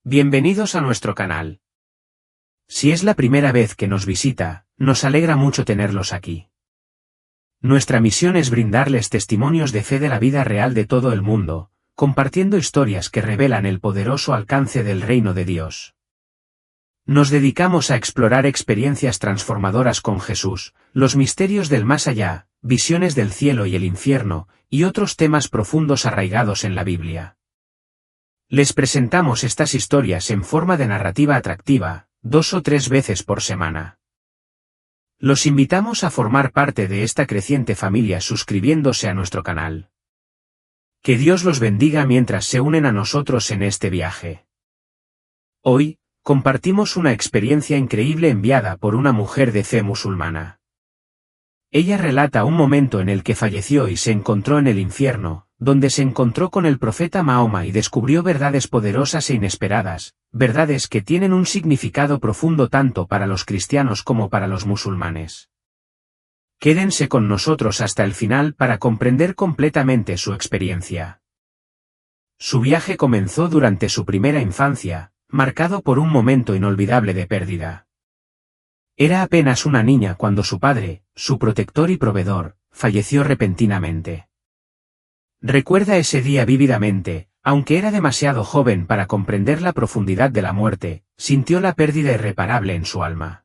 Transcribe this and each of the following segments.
Bienvenidos a nuestro canal. Si es la primera vez que nos visita, nos alegra mucho tenerlos aquí. Nuestra misión es brindarles testimonios de fe de la vida real de todo el mundo, compartiendo historias que revelan el poderoso alcance del reino de Dios. Nos dedicamos a explorar experiencias transformadoras con Jesús, los misterios del más allá, visiones del cielo y el infierno, y otros temas profundos arraigados en la Biblia. Les presentamos estas historias en forma de narrativa atractiva, 2 o 3 veces por semana. Los invitamos a formar parte de esta creciente familia suscribiéndose a nuestro canal. Que Dios los bendiga mientras se unen a nosotros en este viaje. Hoy, compartimos una experiencia increíble enviada por una mujer de fe musulmana. Ella relata un momento en el que falleció y se encontró en el infierno, donde se encontró con el profeta Mahoma y descubrió verdades poderosas e inesperadas, verdades que tienen un significado profundo tanto para los cristianos como para los musulmanes. Quédense con nosotros hasta el final para comprender completamente su experiencia. Su viaje comenzó durante su primera infancia, marcado por un momento inolvidable de pérdida. Era apenas una niña cuando su padre, su protector y proveedor, falleció repentinamente. Recuerda ese día vívidamente, aunque era demasiado joven para comprender la profundidad de la muerte, sintió la pérdida irreparable en su alma.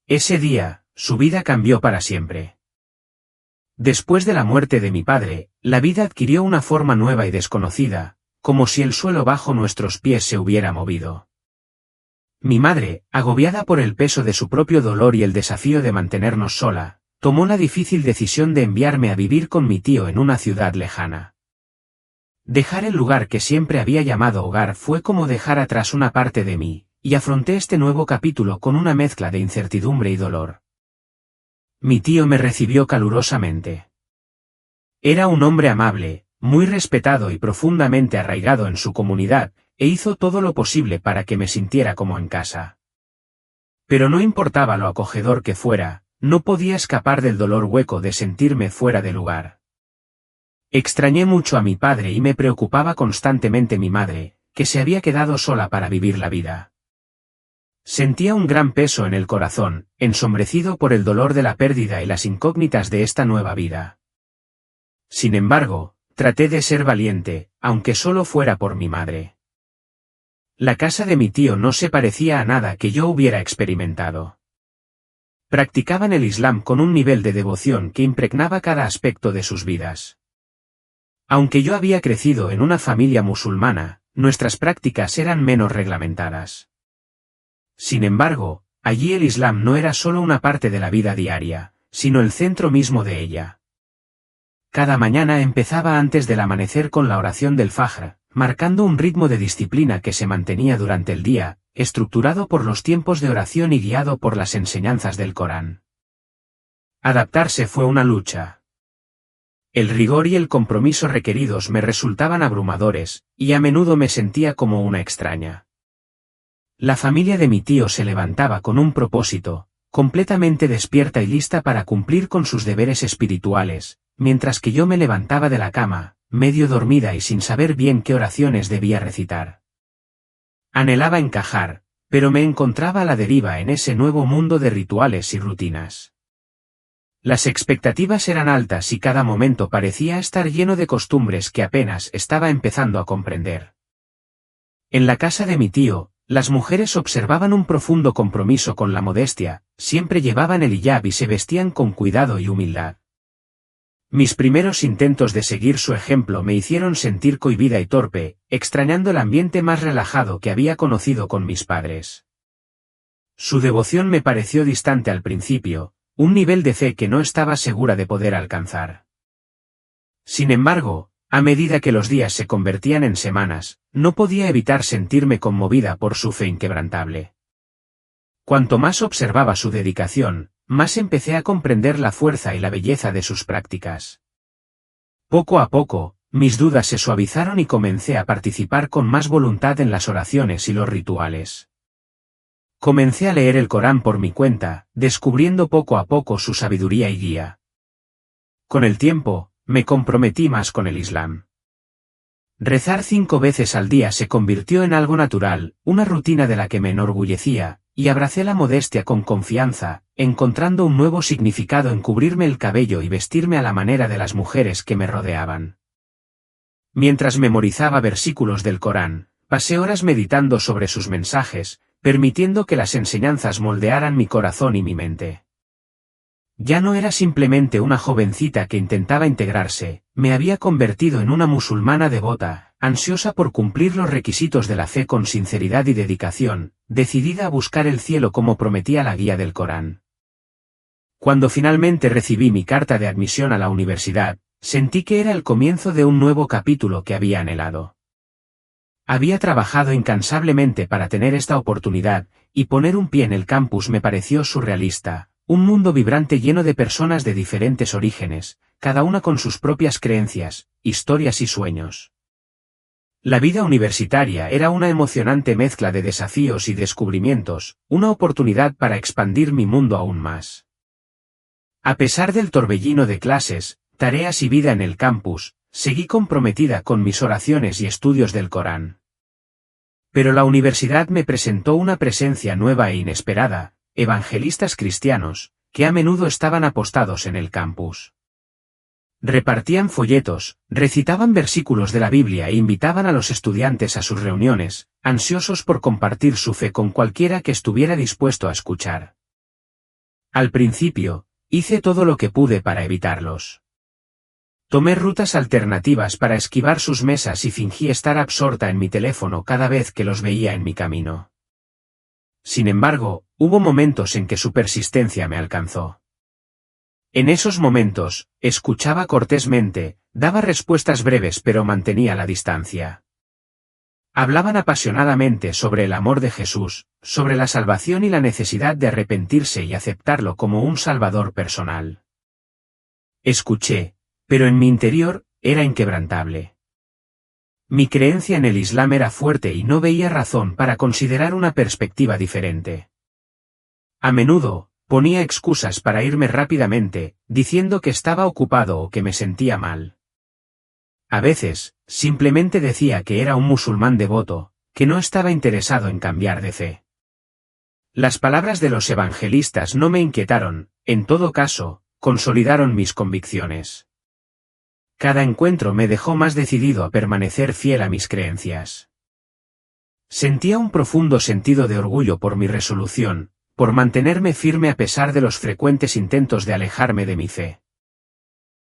Ese día, su vida cambió para siempre. Después de la muerte de mi padre, la vida adquirió una forma nueva y desconocida, como si el suelo bajo nuestros pies se hubiera movido. Mi madre, agobiada por el peso de su propio dolor y el desafío de mantenernos sola, tomó la difícil decisión de enviarme a vivir con mi tío en una ciudad lejana. Dejar el lugar que siempre había llamado hogar fue como dejar atrás una parte de mí, y afronté este nuevo capítulo con una mezcla de incertidumbre y dolor. Mi tío me recibió calurosamente. Era un hombre amable, muy respetado y profundamente arraigado en su comunidad, e hizo todo lo posible para que me sintiera como en casa. Pero no importaba lo acogedor que fuera, no podía escapar del dolor hueco de sentirme fuera de lugar. Extrañé mucho a mi padre y me preocupaba constantemente mi madre, que se había quedado sola para vivir la vida. Sentía un gran peso en el corazón, ensombrecido por el dolor de la pérdida y las incógnitas de esta nueva vida. Sin embargo, traté de ser valiente, aunque solo fuera por mi madre. La casa de mi tío no se parecía a nada que yo hubiera experimentado. Practicaban el Islam con un nivel de devoción que impregnaba cada aspecto de sus vidas. Aunque yo había crecido en una familia musulmana, nuestras prácticas eran menos reglamentadas. Sin embargo, allí el Islam no era solo una parte de la vida diaria, sino el centro mismo de ella. Cada mañana empezaba antes del amanecer con la oración del Fajr, marcando un ritmo de disciplina que se mantenía durante el día, estructurado por los tiempos de oración y guiado por las enseñanzas del Corán. Adaptarse fue una lucha. El rigor y el compromiso requeridos me resultaban abrumadores, y a menudo me sentía como una extraña. La familia de mi tío se levantaba con un propósito, completamente despierta y lista para cumplir con sus deberes espirituales, mientras que yo me levantaba de la cama, medio dormida y sin saber bien qué oraciones debía recitar. Anhelaba encajar, pero me encontraba a la deriva en ese nuevo mundo de rituales y rutinas. Las expectativas eran altas y cada momento parecía estar lleno de costumbres que apenas estaba empezando a comprender. En la casa de mi tío, las mujeres observaban un profundo compromiso con la modestia, siempre llevaban el hiyab y se vestían con cuidado y humildad. Mis primeros intentos de seguir su ejemplo me hicieron sentir cohibida y torpe, extrañando el ambiente más relajado que había conocido con mis padres. Su devoción me pareció distante al principio, un nivel de fe que no estaba segura de poder alcanzar. Sin embargo, a medida que los días se convertían en semanas, no podía evitar sentirme conmovida por su fe inquebrantable. Cuanto más observaba su dedicación, más empecé a comprender la fuerza y la belleza de sus prácticas. Poco a poco, mis dudas se suavizaron y comencé a participar con más voluntad en las oraciones y los rituales. Comencé a leer el Corán por mi cuenta, descubriendo poco a poco su sabiduría y guía. Con el tiempo, me comprometí más con el Islam. Rezar 5 veces al día se convirtió en algo natural, una rutina de la que me enorgullecía, y abracé la modestia con confianza, encontrando un nuevo significado en cubrirme el cabello y vestirme a la manera de las mujeres que me rodeaban. Mientras memorizaba versículos del Corán, pasé horas meditando sobre sus mensajes, permitiendo que las enseñanzas moldearan mi corazón y mi mente. Ya no era simplemente una jovencita que intentaba integrarse, me había convertido en una musulmana devota, ansiosa por cumplir los requisitos de la fe con sinceridad y dedicación, decidida a buscar el cielo como prometía la guía del Corán. Cuando finalmente recibí mi carta de admisión a la universidad, sentí que era el comienzo de un nuevo capítulo que había anhelado. Había trabajado incansablemente para tener esta oportunidad, y poner un pie en el campus me pareció surrealista. Un mundo vibrante lleno de personas de diferentes orígenes, cada una con sus propias creencias, historias y sueños. La vida universitaria era una emocionante mezcla de desafíos y descubrimientos, una oportunidad para expandir mi mundo aún más. A pesar del torbellino de clases, tareas y vida en el campus, seguí comprometida con mis oraciones y estudios del Corán. Pero la universidad me presentó una presencia nueva e inesperada, evangelistas cristianos, que a menudo estaban apostados en el campus. Repartían folletos, recitaban versículos de la Biblia e invitaban a los estudiantes a sus reuniones, ansiosos por compartir su fe con cualquiera que estuviera dispuesto a escuchar. Al principio, hice todo lo que pude para evitarlos. Tomé rutas alternativas para esquivar sus mesas y fingí estar absorta en mi teléfono cada vez que los veía en mi camino. Sin embargo, hubo momentos en que su persistencia me alcanzó. En esos momentos, escuchaba cortésmente, daba respuestas breves pero mantenía la distancia. Hablaban apasionadamente sobre el amor de Jesús, sobre la salvación y la necesidad de arrepentirse y aceptarlo como un salvador personal. Escuché, pero en mi interior, era inquebrantable. Mi creencia en el Islam era fuerte y no veía razón para considerar una perspectiva diferente. A menudo, ponía excusas para irme rápidamente, diciendo que estaba ocupado o que me sentía mal. A veces, simplemente decía que era un musulmán devoto, que no estaba interesado en cambiar de fe. Las palabras de los evangelistas no me inquietaron, en todo caso, consolidaron mis convicciones. Cada encuentro me dejó más decidido a permanecer fiel a mis creencias. Sentía un profundo sentido de orgullo por mi resolución, por mantenerme firme a pesar de los frecuentes intentos de alejarme de mi fe.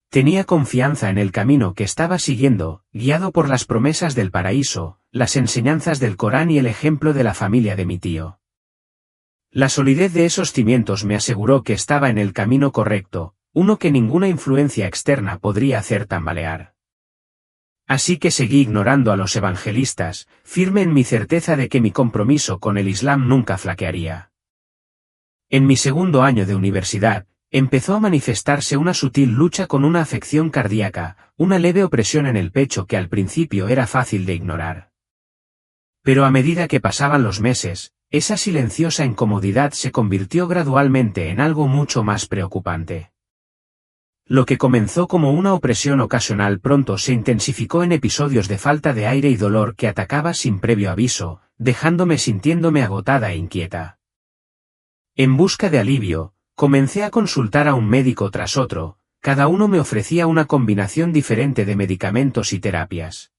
Tenía confianza en el camino que estaba siguiendo, guiado por las promesas del paraíso, las enseñanzas del Corán y el ejemplo de la familia de mi tío. La solidez de esos cimientos me aseguró que estaba en el camino correcto, uno que ninguna influencia externa podría hacer tambalear. Así que seguí ignorando a los evangelistas, firme en mi certeza de que mi compromiso con el Islam nunca flaquearía. En mi segundo año de universidad, empezó a manifestarse una sutil lucha con una afección cardíaca, una leve opresión en el pecho que al principio era fácil de ignorar. Pero a medida que pasaban los meses, esa silenciosa incomodidad se convirtió gradualmente en algo mucho más preocupante. Lo que comenzó como una opresión ocasional pronto se intensificó en episodios de falta de aire y dolor que atacaba sin previo aviso, dejándome sintiéndome agotada e inquieta. En busca de alivio, comencé a consultar a un médico tras otro, cada uno me ofrecía una combinación diferente de medicamentos y terapias.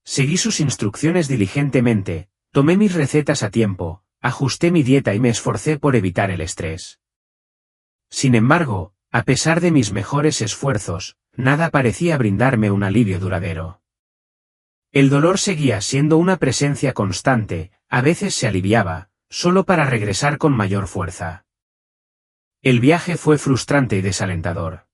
Seguí sus instrucciones diligentemente, tomé mis recetas a tiempo, ajusté mi dieta y me esforcé por evitar el estrés. Sin embargo, a pesar de mis mejores esfuerzos, nada parecía brindarme un alivio duradero. El dolor seguía siendo una presencia constante, a veces se aliviaba, solo para regresar con mayor fuerza. El viaje fue frustrante y desalentador.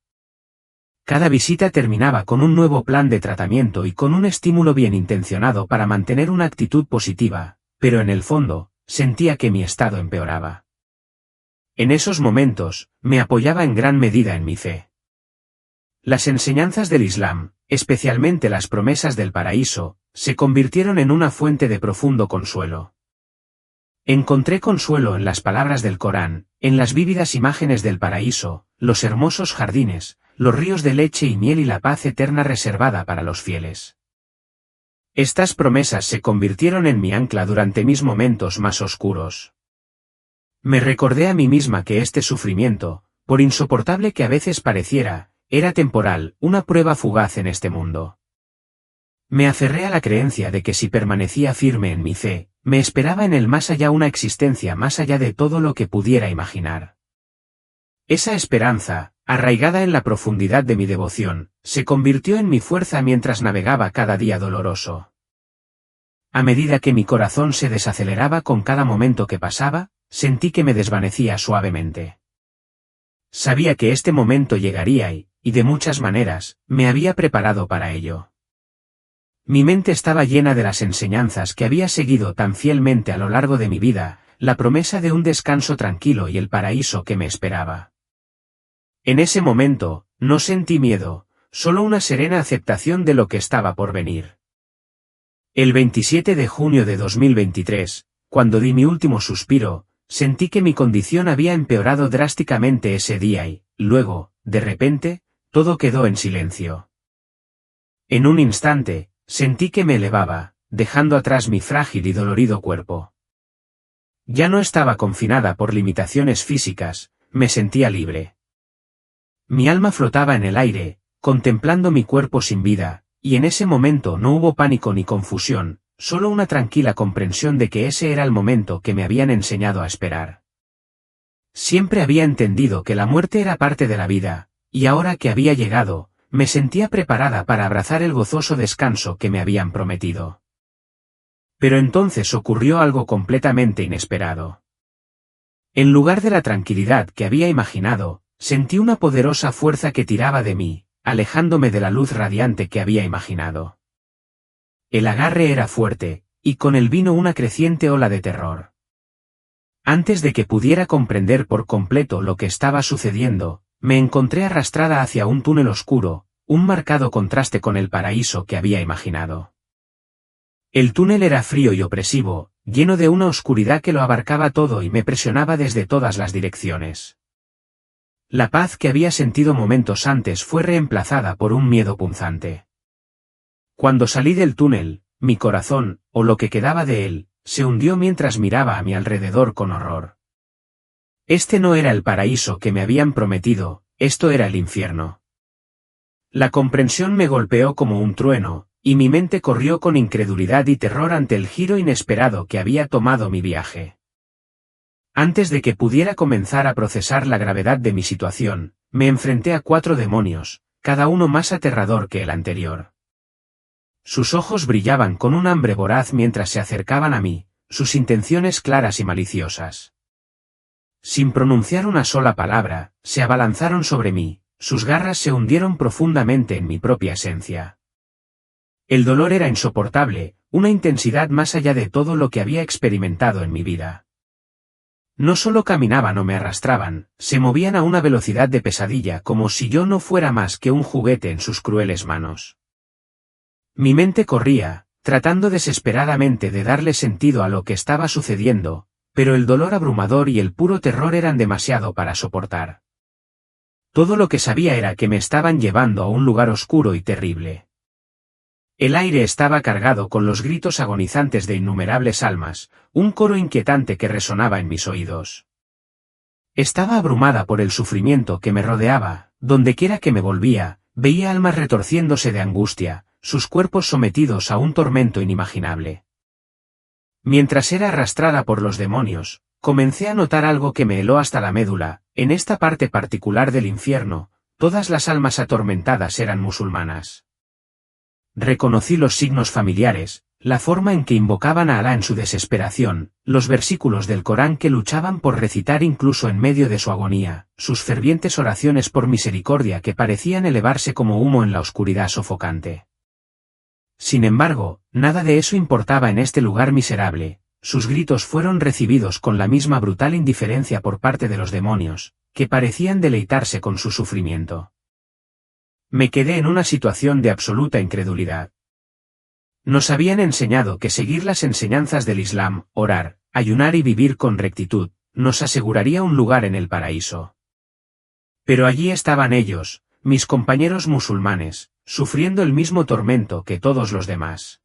Cada visita terminaba con un nuevo plan de tratamiento y con un estímulo bien intencionado para mantener una actitud positiva, pero en el fondo, sentía que mi estado empeoraba. En esos momentos, me apoyaba en gran medida en mi fe. Las enseñanzas del Islam, especialmente las promesas del paraíso, se convirtieron en una fuente de profundo consuelo. Encontré consuelo en las palabras del Corán, en las vívidas imágenes del paraíso, los hermosos jardines, los ríos de leche y miel y la paz eterna reservada para los fieles. Estas promesas se convirtieron en mi ancla durante mis momentos más oscuros. Me recordé a mí misma que este sufrimiento, por insoportable que a veces pareciera, era temporal, una prueba fugaz en este mundo. Me aferré a la creencia de que si permanecía firme en mi fe, me esperaba en el más allá una existencia más allá de todo lo que pudiera imaginar. Esa esperanza, arraigada en la profundidad de mi devoción, se convirtió en mi fuerza mientras navegaba cada día doloroso. A medida que mi corazón se desaceleraba con cada momento que pasaba, sentí que me desvanecía suavemente. Sabía que este momento llegaría y de muchas maneras, me había preparado para ello. Mi mente estaba llena de las enseñanzas que había seguido tan fielmente a lo largo de mi vida, la promesa de un descanso tranquilo y el paraíso que me esperaba. En ese momento, no sentí miedo, solo una serena aceptación de lo que estaba por venir. El 27 de junio de 2023, cuando di mi último suspiro, sentí que mi condición había empeorado drásticamente ese día y, luego, de repente, todo quedó en silencio. En un instante, sentí que me elevaba, dejando atrás mi frágil y dolorido cuerpo. Ya no estaba confinada por limitaciones físicas, me sentía libre. Mi alma flotaba en el aire, contemplando mi cuerpo sin vida, y en ese momento no hubo pánico ni confusión, solo una tranquila comprensión de que ese era el momento que me habían enseñado a esperar. Siempre había entendido que la muerte era parte de la vida, y ahora que había llegado, me sentía preparada para abrazar el gozoso descanso que me habían prometido. Pero entonces ocurrió algo completamente inesperado. En lugar de la tranquilidad que había imaginado, sentí una poderosa fuerza que tiraba de mí, alejándome de la luz radiante que había imaginado. El agarre era fuerte, y con él vino una creciente ola de terror. Antes de que pudiera comprender por completo lo que estaba sucediendo, me encontré arrastrada hacia un túnel oscuro, un marcado contraste con el paraíso que había imaginado. El túnel era frío y opresivo, lleno de una oscuridad que lo abarcaba todo y me presionaba desde todas las direcciones. La paz que había sentido momentos antes fue reemplazada por un miedo punzante. Cuando salí del túnel, mi corazón, o lo que quedaba de él, se hundió mientras miraba a mi alrededor con horror. Este no era el paraíso que me habían prometido, esto era el infierno. La comprensión me golpeó como un trueno, y mi mente corrió con incredulidad y terror ante el giro inesperado que había tomado mi viaje. Antes de que pudiera comenzar a procesar la gravedad de mi situación, me enfrenté a 4 demonios, cada uno más aterrador que el anterior. Sus ojos brillaban con un hambre voraz mientras se acercaban a mí, sus intenciones claras y maliciosas. Sin pronunciar una sola palabra, se abalanzaron sobre mí, sus garras se hundieron profundamente en mi propia esencia. El dolor era insoportable, una intensidad más allá de todo lo que había experimentado en mi vida. No solo caminaban o me arrastraban, se movían a una velocidad de pesadilla como si yo no fuera más que un juguete en sus crueles manos. Mi mente corría, tratando desesperadamente de darle sentido a lo que estaba sucediendo, pero el dolor abrumador y el puro terror eran demasiado para soportar. Todo lo que sabía era que me estaban llevando a un lugar oscuro y terrible. El aire estaba cargado con los gritos agonizantes de innumerables almas, un coro inquietante que resonaba en mis oídos. Estaba abrumada por el sufrimiento que me rodeaba, dondequiera que me volvía, veía almas retorciéndose de angustia, sus cuerpos sometidos a un tormento inimaginable. Mientras era arrastrada por los demonios, comencé a notar algo que me heló hasta la médula. En esta parte particular del infierno, todas las almas atormentadas eran musulmanas. Reconocí los signos familiares, la forma en que invocaban a Alá en su desesperación, los versículos del Corán que luchaban por recitar incluso en medio de su agonía, sus fervientes oraciones por misericordia que parecían elevarse como humo en la oscuridad sofocante. Sin embargo, nada de eso importaba en este lugar miserable. Sus gritos fueron recibidos con la misma brutal indiferencia por parte de los demonios, que parecían deleitarse con su sufrimiento. Me quedé en una situación de absoluta incredulidad. Nos habían enseñado que seguir las enseñanzas del Islam, orar, ayunar y vivir con rectitud, nos aseguraría un lugar en el paraíso. Pero allí estaban ellos, mis compañeros musulmanes, sufriendo el mismo tormento que todos los demás.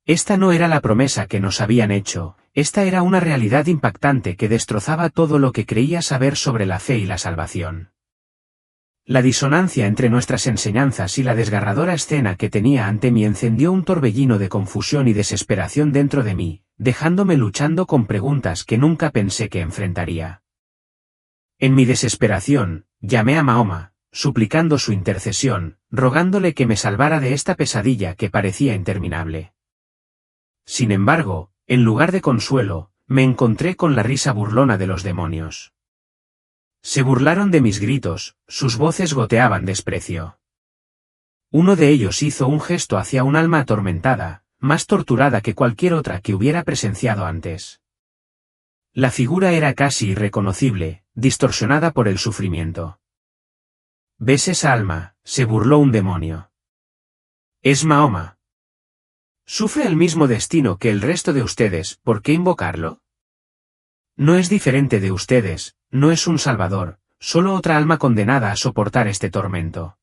Esta no era la promesa que nos habían hecho, esta era una realidad impactante que destrozaba todo lo que creía saber sobre la fe y la salvación. La disonancia entre nuestras enseñanzas y la desgarradora escena que tenía ante mí encendió un torbellino de confusión y desesperación dentro de mí, dejándome luchando con preguntas que nunca pensé que enfrentaría. En mi desesperación, llamé a Mahoma, suplicando su intercesión, rogándole que me salvara de esta pesadilla que parecía interminable. Sin embargo, en lugar de consuelo, me encontré con la risa burlona de los demonios. Se burlaron de mis gritos, sus voces goteaban desprecio. Uno de ellos hizo un gesto hacia un alma atormentada, más torturada que cualquier otra que hubiera presenciado antes. La figura era casi irreconocible, distorsionada por el sufrimiento. ¿Ves esa alma?, se burló un demonio. Es Mahoma. Sufre el mismo destino que el resto de ustedes, ¿por qué invocarlo? No es diferente de ustedes, no es un salvador, solo otra alma condenada a soportar este tormento.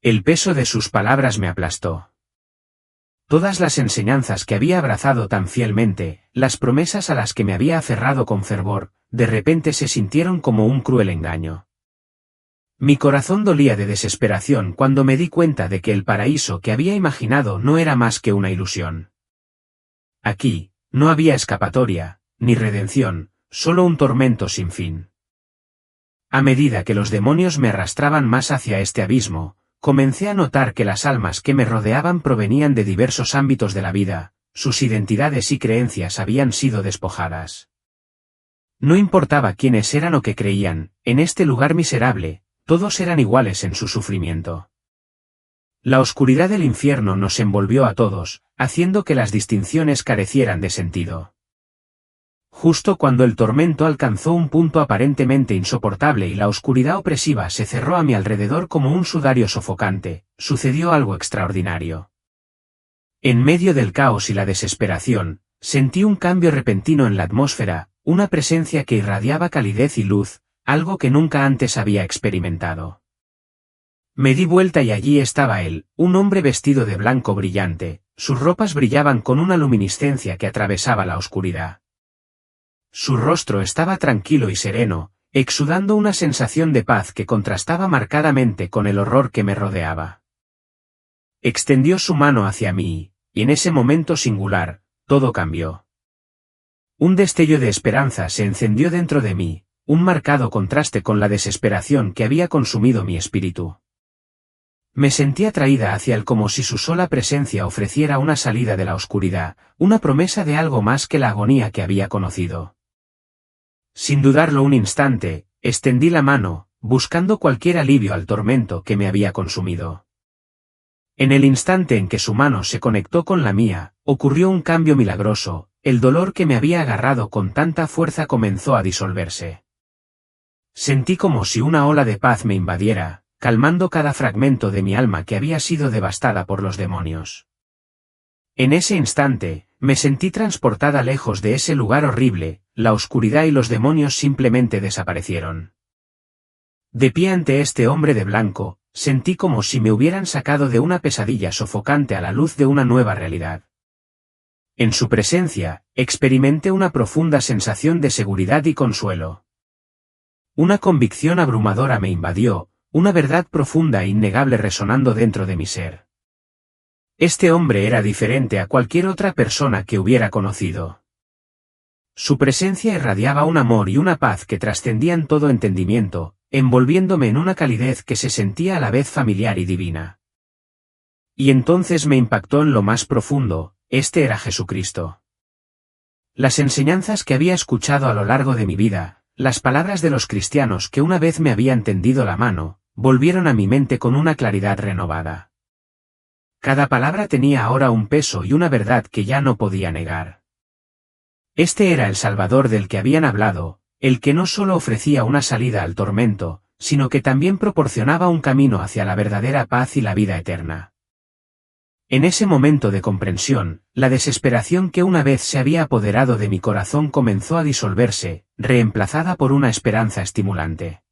El peso de sus palabras me aplastó. Todas las enseñanzas que había abrazado tan fielmente, las promesas a las que me había aferrado con fervor, de repente se sintieron como un cruel engaño. Mi corazón dolía de desesperación cuando me di cuenta de que el paraíso que había imaginado no era más que una ilusión. Aquí, no había escapatoria, ni redención, solo un tormento sin fin. A medida que los demonios me arrastraban más hacia este abismo, comencé a notar que las almas que me rodeaban provenían de diversos ámbitos de la vida, sus identidades y creencias habían sido despojadas. No importaba quiénes eran o qué creían, en este lugar miserable, todos eran iguales en su sufrimiento. La oscuridad del infierno nos envolvió a todos, haciendo que las distinciones carecieran de sentido. Justo cuando el tormento alcanzó un punto aparentemente insoportable y la oscuridad opresiva se cerró a mi alrededor como un sudario sofocante, sucedió algo extraordinario. En medio del caos y la desesperación, sentí un cambio repentino en la atmósfera, una presencia que irradiaba calidez y luz, algo que nunca antes había experimentado. Me di vuelta y allí estaba él, un hombre vestido de blanco brillante, sus ropas brillaban con una luminiscencia que atravesaba la oscuridad. Su rostro estaba tranquilo y sereno, exudando una sensación de paz que contrastaba marcadamente con el horror que me rodeaba. Extendió su mano hacia mí, y en ese momento singular, todo cambió. Un destello de esperanza se encendió dentro de mí, un marcado contraste con la desesperación que había consumido mi espíritu. Me sentí atraída hacia él como si su sola presencia ofreciera una salida de la oscuridad, una promesa de algo más que la agonía que había conocido. Sin dudarlo un instante, extendí la mano, buscando cualquier alivio al tormento que me había consumido. En el instante en que su mano se conectó con la mía, ocurrió un cambio milagroso, el dolor que me había agarrado con tanta fuerza comenzó a disolverse. Sentí como si una ola de paz me invadiera, calmando cada fragmento de mi alma que había sido devastada por los demonios. En ese instante, me sentí transportada lejos de ese lugar horrible, la oscuridad y los demonios simplemente desaparecieron. De pie ante este hombre de blanco, sentí como si me hubieran sacado de una pesadilla sofocante a la luz de una nueva realidad. En su presencia, experimenté una profunda sensación de seguridad y consuelo. Una convicción abrumadora me invadió, una verdad profunda e innegable resonando dentro de mi ser. Este hombre era diferente a cualquier otra persona que hubiera conocido. Su presencia irradiaba un amor y una paz que trascendían todo entendimiento, envolviéndome en una calidez que se sentía a la vez familiar y divina. Y entonces me impactó en lo más profundo, este era Jesucristo. Las enseñanzas que había escuchado a lo largo de mi vida, las palabras de los cristianos que una vez me habían tendido la mano, volvieron a mi mente con una claridad renovada. Cada palabra tenía ahora un peso y una verdad que ya no podía negar. Este era el Salvador del que habían hablado, el que no solo ofrecía una salida al tormento, sino que también proporcionaba un camino hacia la verdadera paz y la vida eterna. En ese momento de comprensión, la desesperación que una vez se había apoderado de mi corazón comenzó a disolverse, reemplazada por una esperanza estimulante.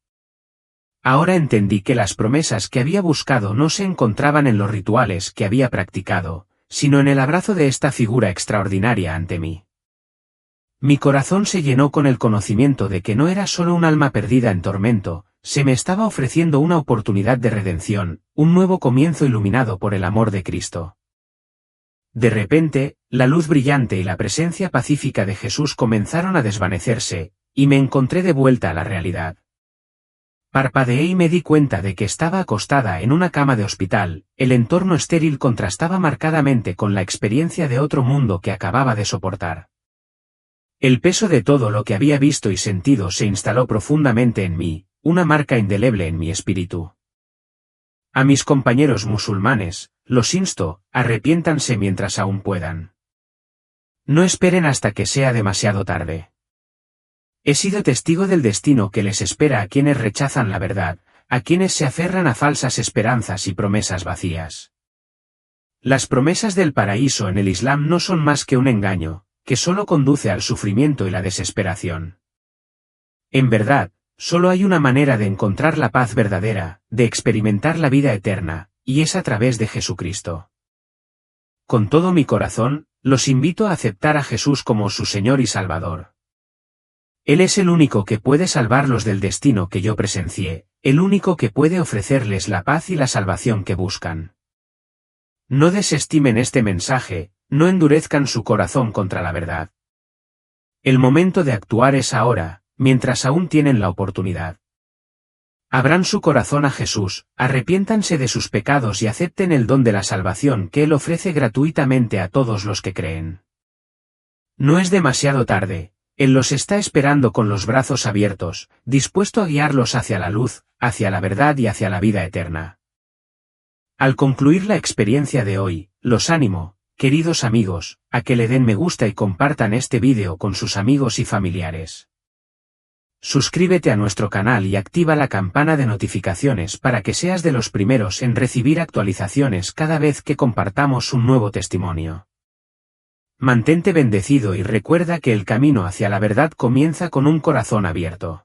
Ahora entendí que las promesas que había buscado no se encontraban en los rituales que había practicado, sino en el abrazo de esta figura extraordinaria ante mí. Mi corazón se llenó con el conocimiento de que no era solo un alma perdida en tormento, se me estaba ofreciendo una oportunidad de redención, un nuevo comienzo iluminado por el amor de Cristo. De repente, la luz brillante y la presencia pacífica de Jesús comenzaron a desvanecerse, y me encontré de vuelta a la realidad. Parpadeé y me di cuenta de que estaba acostada en una cama de hospital, el entorno estéril contrastaba marcadamente con la experiencia de otro mundo que acababa de soportar. El peso de todo lo que había visto y sentido se instaló profundamente en mí, una marca indeleble en mi espíritu. A mis compañeros musulmanes, los insto, arrepiéntanse mientras aún puedan. No esperen hasta que sea demasiado tarde. He sido testigo del destino que les espera a quienes rechazan la verdad, a quienes se aferran a falsas esperanzas y promesas vacías. Las promesas del paraíso en el Islam no son más que un engaño, que solo conduce al sufrimiento y la desesperación. En verdad, solo hay una manera de encontrar la paz verdadera, de experimentar la vida eterna, y es a través de Jesucristo. Con todo mi corazón, los invito a aceptar a Jesús como su Señor y Salvador. Él es el único que puede salvarlos del destino que yo presencié, el único que puede ofrecerles la paz y la salvación que buscan. No desestimen este mensaje, no endurezcan su corazón contra la verdad. El momento de actuar es ahora, mientras aún tienen la oportunidad. Abran su corazón a Jesús, arrepiéntanse de sus pecados y acepten el don de la salvación que Él ofrece gratuitamente a todos los que creen. No es demasiado tarde. Él los está esperando con los brazos abiertos, dispuesto a guiarlos hacia la luz, hacia la verdad y hacia la vida eterna. Al concluir la experiencia de hoy, los animo, queridos amigos, a que le den me gusta y compartan este vídeo con sus amigos y familiares. Suscríbete a nuestro canal y activa la campana de notificaciones para que seas de los primeros en recibir actualizaciones cada vez que compartamos un nuevo testimonio. Mantente bendecido y recuerda que el camino hacia la verdad comienza con un corazón abierto.